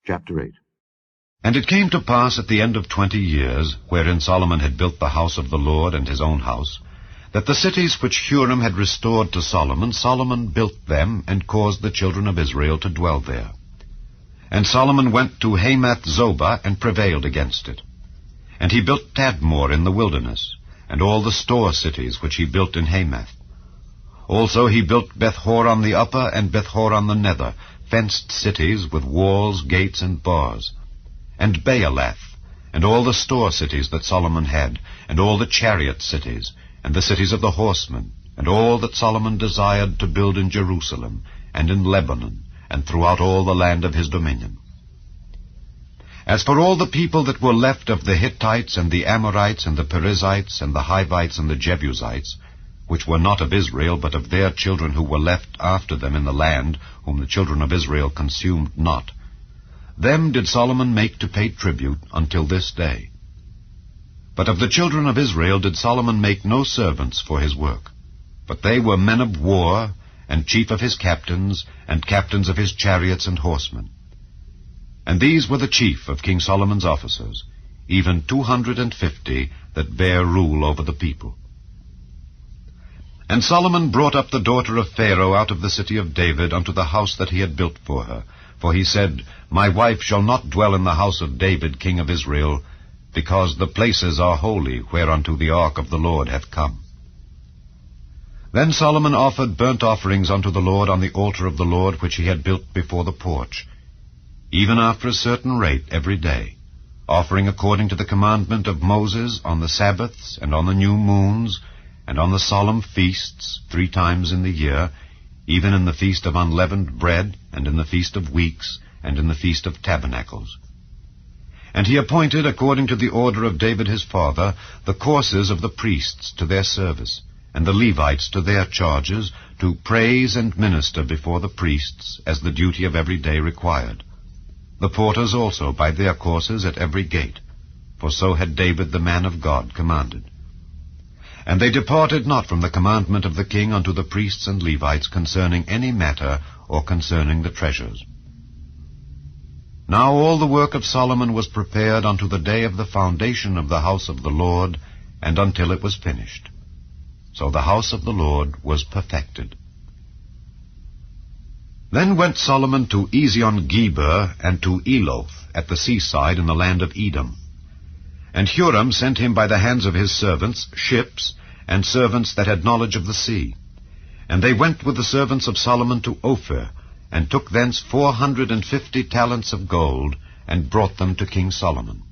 Chapter 8. And it came to pass at the end of 20 years, wherein Solomon had built the house of the Lord and his own house, that the cities which Huram had restored to Solomon, Solomon built them, and caused the children of Israel to dwell there. And Solomon went to Hamath Zobah, and prevailed against it. And he built Tadmor in the wilderness, and all the store cities which he built in Hamath. Also he built Beth-horon the upper, and Beth-horon the nether, fenced cities with walls, gates, and bars. And Baalath, and all the store cities that Solomon had, and all the chariot cities, and the cities of the horsemen, and all that Solomon desired to build in Jerusalem, and in Lebanon, and throughout all the land of his dominion. As for all the people that were left of the Hittites, and the Amorites, and the Perizzites, and the Hivites, and the Jebusites, which were not of Israel, but of their children who were left after them in the land, whom the children of Israel consumed not, them did Solomon make to pay tribute until this day. But of the children of Israel did Solomon make no servants for his work, but they were men of war, and chief of his captains, and captains of his chariots and horsemen. And these were the chief of King Solomon's officers, even 250 that bare rule over the people. And Solomon brought up the daughter of Pharaoh out of the city of David unto the house that he had built for her. For he said, My wife shall not dwell in the house of David king of Israel, because the places are holy whereunto the ark of the Lord hath come. Then Solomon offered burnt offerings unto the Lord on the altar of the Lord which he had built before the porch, even after a certain rate every day, offering according to the commandment of Moses on the Sabbaths, and on the new moons, and on the solemn feasts 3 times in the year, even in the feast of unleavened bread, and in the feast of weeks, and in the feast of tabernacles. And he appointed, according to the order of David his father, the courses of the priests to their service, and the Levites to their charges, to praise and minister before the priests, as the duty of every day required. The porters also by their courses at every gate, for so had David the man of God commanded. And they departed not from the commandment of the king unto the priests and Levites concerning any matter or concerning the treasures. Now all the work of Solomon was prepared unto the day of the foundation of the house of the Lord, and until it was finished. So the house of the Lord was perfected. Then went Solomon to Ezion-Geber and to Eloth at the seaside in the land of Edom. And Huram sent him by the hands of his servants ships, and servants that had knowledge of the sea. And they went with the servants of Solomon to Ophir, and took thence 450 talents of gold, and brought them to King Solomon.